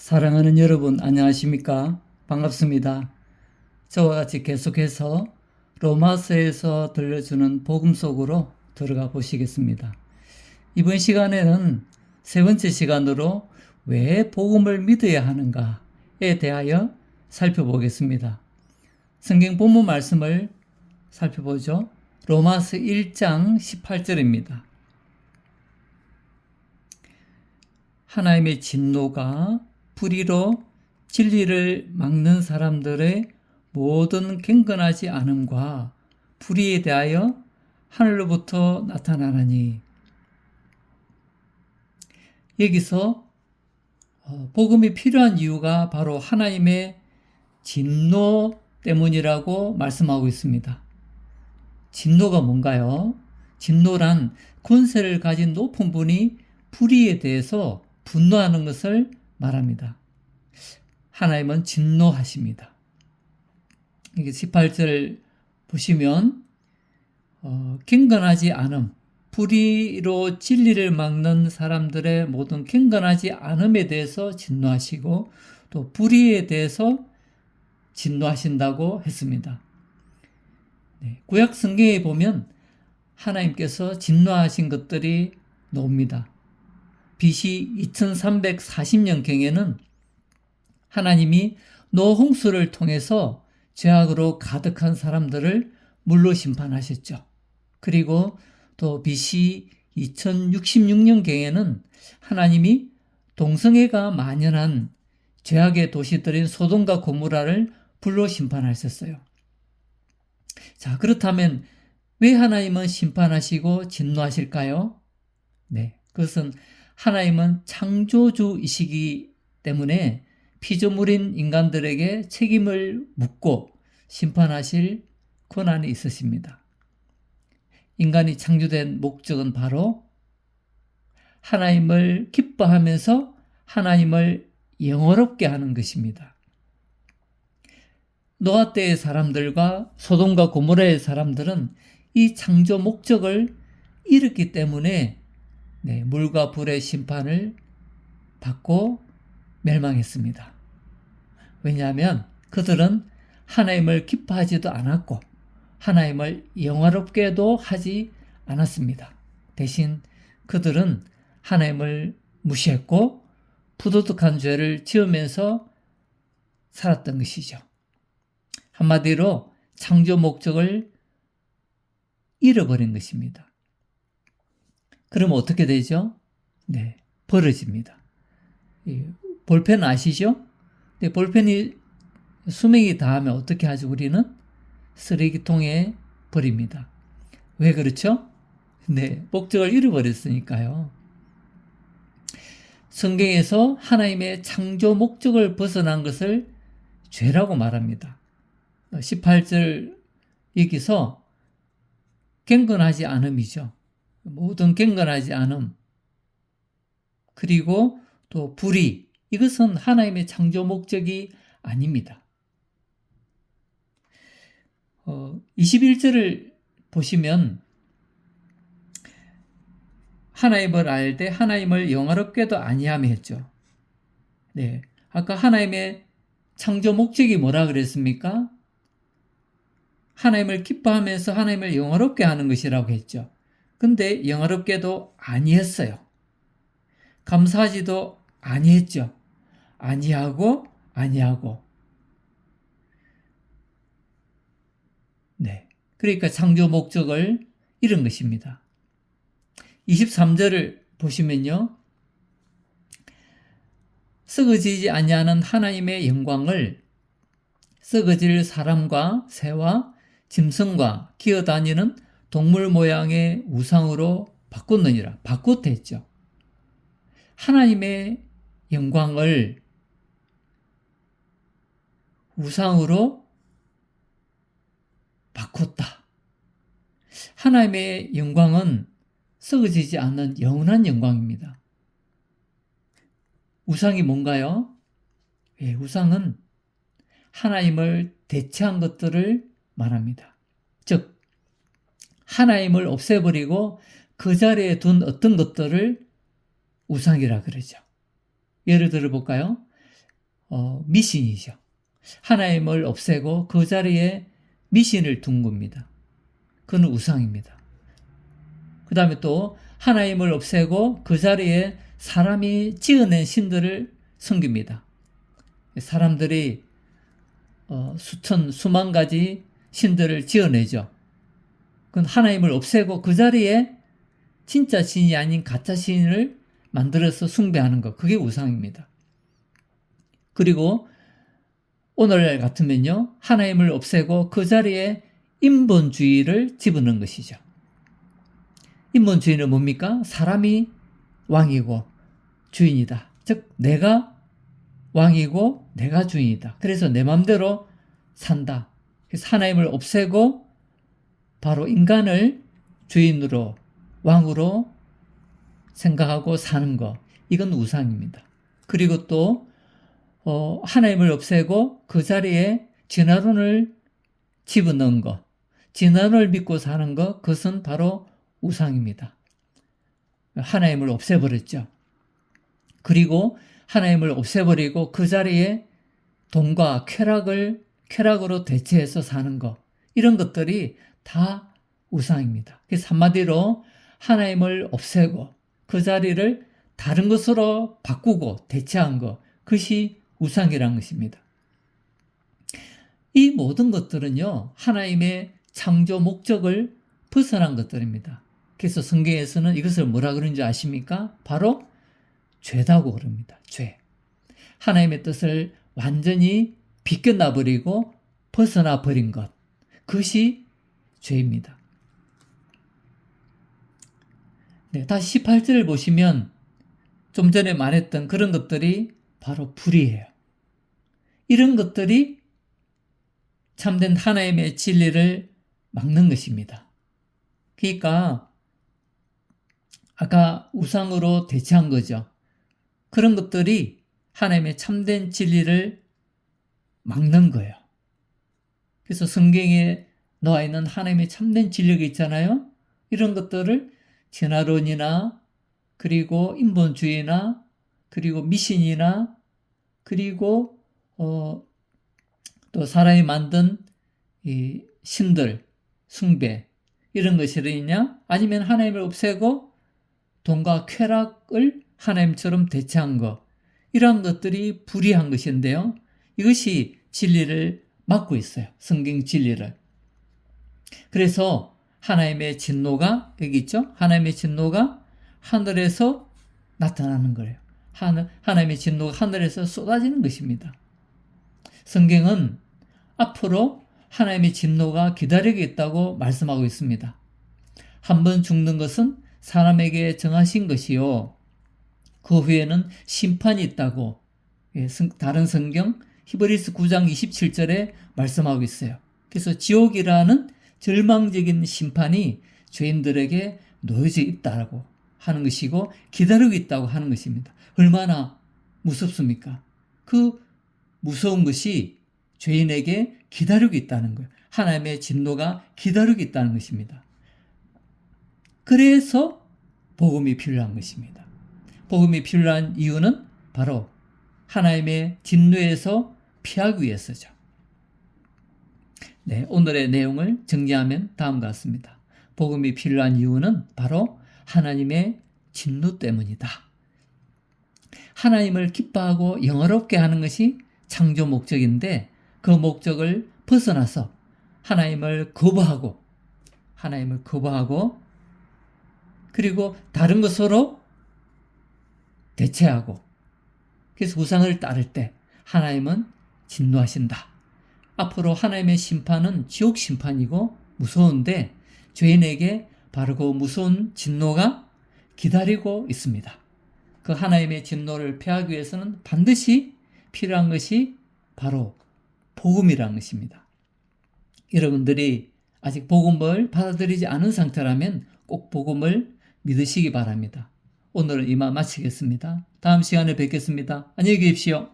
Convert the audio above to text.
사랑하는 여러분, 안녕하십니까? 반갑습니다. 저와 같이 계속해서 로마서에서 들려주는 복음 속으로 들어가 보시겠습니다. 이번 시간에는 세 번째 시간으로 왜 복음을 믿어야 하는가에 대하여 살펴보겠습니다. 성경 본문 말씀을 살펴보죠. 로마서 1장 18절입니다. 하나님의 진노가 불의로 진리를 막는 사람들의 모든 경건하지 않음과 불의에 대하여 하늘로부터 나타나나니. 여기서 복음이 필요한 이유가 바로 하나님의 진노 때문이라고 말씀하고 있습니다. 진노가 뭔가요? 진노란 권세를 가진 높은 분이 불의에 대해서 분노하는 것을 말합니다. 하나님은 진노하십니다. 이게 18절 보시면 경건하지 않음, 불의로 진리를 막는 사람들의 모든 경건하지 않음에 대해서 진노하시고 또 불의에 대해서 진노하신다고 했습니다. 구약 성경에 보면 하나님께서 진노하신 것들이 나옵니다. BC 2340년경에는 하나님이 노홍수를 통해서 죄악으로 가득한 사람들을 물로 심판하셨죠. 그리고 또 BC 2066년경에는 하나님이 동성애가 만연한 죄악의 도시들인 소돔과 고모라를 불로 심판하셨어요. 자, 그렇다면 왜 하나님은 심판하시고 진노하실까요? 네, 그것은 하나님은 창조주이시기 때문에 피조물인 인간들에게 책임을 묻고 심판하실 권한이 있으십니다. 인간이 창조된 목적은 바로 하나님을 기뻐하면서 하나님을 영화롭게 하는 것입니다. 노아 때의 사람들과 소돔과 고모라의 사람들은 이 창조 목적을 잃었기 때문에 물과 불의 심판을 받고 멸망했습니다. 왜냐하면 그들은 하나님을 기뻐하지도 않았고 하나님을 영화롭게도 하지 않았습니다. 대신 그들은 하나님을 무시했고 부도덕한 죄를 지으면서 살았던 것이죠. 한마디로 창조 목적을 잃어버린 것입니다. 그러면 어떻게 되죠? 네, 벌어집니다. 볼펜 아시죠? 근데 볼펜이 수명이 다하면 어떻게 하죠? 우리는 쓰레기통에 버립니다. 왜 그렇죠? 네, 목적을 잃어버렸으니까요. 성경에서 하나님의 창조 목적을 벗어난 것을 죄라고 말합니다. 18절 여기서 경건하지 않음이죠. 모든 경건하지 않음, 그리고 또 불의, 이것은 하나님의 창조 목적이 아닙니다. 21절을 보시면 하나님을 알되 하나님을 영화롭게도 아니하며 했죠. 네, 아까 하나님의 창조 목적이 뭐라 그랬습니까? 하나님을 기뻐하면서 하나님을 영화롭게 하는 것이라고 했죠. 근데 영화롭게도 아니했어요. 감사하지도 아니했죠. 아니하고. 네. 그러니까 창조 목적을 잃은 것입니다. 23절을 보시면요. 썩어지지 아니하는 하나님의 영광을 썩어질 사람과 새와 짐승과 기어다니는 동물 모양의 우상으로 바꿨느니라. 바꿨다 했죠. 하나님의 영광을 우상으로 바꿨다. 하나님의 영광은 썩어지지 않는 영원한 영광입니다. 우상이 뭔가요? 우상은 하나님을 대체한 것들을 말합니다. 즉, 하나님을 없애버리고 그 자리에 둔 어떤 것들을 우상이라 그러죠. 예를 들어 볼까요? 미신이죠. 하나님을 없애고 그 자리에 미신을 둔 겁니다. 그건 우상입니다. 그 다음에 또 하나님을 없애고 그 자리에 사람이 지어낸 신들을 섬깁니다. 사람들이 수만 가지 신들을 지어내죠. 그건 하나님을 없애고 그 자리에 진짜 신이 아닌 가짜 신을 만들어서 숭배하는 것, 그게 우상입니다. 그리고 오늘날 같으면요, 하나님을 없애고 그 자리에 인본주의를 집어넣은 것이죠. 인본주의는 뭡니까? 사람이 왕이고 주인이다. 즉 내가 왕이고 내가 주인이다. 그래서 내 맘대로 산다. 그래서 하나님을 없애고 바로 인간을 주인으로 왕으로 생각하고 사는 것, 이건 우상입니다. 그리고 또 하나님을 없애고 그 자리에 진화론을 집어넣은 것, 진화론을 믿고 사는 것, 그것은 바로 우상입니다. 하나님을 없애버렸죠. 그리고 하나님을 없애버리고 그 자리에 돈과 쾌락으로 대체해서 사는 것, 이런 것들이 다 우상입니다. 그래서 한마디로 하나님을 없애고 그 자리를 다른 것으로 바꾸고 대체한 것, 그것이 우상이라는 것입니다. 이 모든 것들은요, 하나님의 창조 목적을 벗어난 것들입니다. 그래서 성경에서는 이것을 뭐라 그러는지 아십니까? 바로 죄다고 그럽니다. 죄. 하나님의 뜻을 완전히 비껴나버리고 벗어나 버린 것, 그것이 죄입니다. 네, 다시 18절을 보시면 좀 전에 말했던 그런 것들이 바로 불의예요. 이런 것들이 참된 하나님의 진리를 막는 것입니다. 그러니까 아까 우상으로 대체한 거죠. 그런 것들이 하나님의 참된 진리를 막는 거예요. 그래서 성경에 나와 있는 하나님의 참된 진리가 있잖아요. 이런 것들을 진화론이나 그리고 인본주의나 그리고 미신이나 그리고 또 사람이 만든 이 신들, 숭배, 이런 것이냐, 아니면 하나님을 없애고 돈과 쾌락을 하나님처럼 대체한 것, 이러한 것들이 불의한 것인데요. 이것이 진리를 막고 있어요. 성경 진리를. 그래서 하나님의 진노가, 여기 있죠? 하나님의 진노가 하늘에서 나타나는 거예요. 하나님의 진노가 하늘에서 쏟아지는 것입니다. 성경은 앞으로 하나님의 진노가 기다리고 있다고 말씀하고 있습니다. 한 번 죽는 것은 사람에게 정하신 것이요, 그 후에는 심판이 있다고 다른 성경 히브리서 9장 27절에 말씀하고 있어요. 그래서 지옥이라는 절망적인 심판이 죄인들에게 놓여져 있다고 하는 것이고 기다리고 있다고 하는 것입니다. 얼마나 무섭습니까? 그 무서운 것이 죄인에게 기다리고 있다는 거예요. 하나님의 진노가 기다리고 있다는 것입니다. 그래서 복음이 필요한 것입니다. 복음이 필요한 이유는 바로 하나님의 진노에서 피하기 위해서죠. 네, 오늘의 내용을 정리하면 다음과 같습니다. 복음이 필요한 이유는 바로 하나님의 진노 때문이다. 하나님을 기뻐하고 영화롭게 하는 것이 창조 목적인데 그 목적을 벗어나서 하나님을 거부하고 그리고 다른 것으로 대체하고, 그래서 우상을 따를 때 하나님은 진노하신다. 앞으로 하나님의 심판은 지옥 심판이고 무서운데 죄인에게 바로 그 무서운 진노가 기다리고 있습니다. 그 하나님의 진노를 피하기 위해서는 반드시 필요한 것이 바로 복음이라는 것입니다. 여러분들이 아직 복음을 받아들이지 않은 상태라면 꼭 복음을 믿으시기 바랍니다. 오늘은 이만 마치겠습니다. 다음 시간에 뵙겠습니다. 안녕히 계십시오.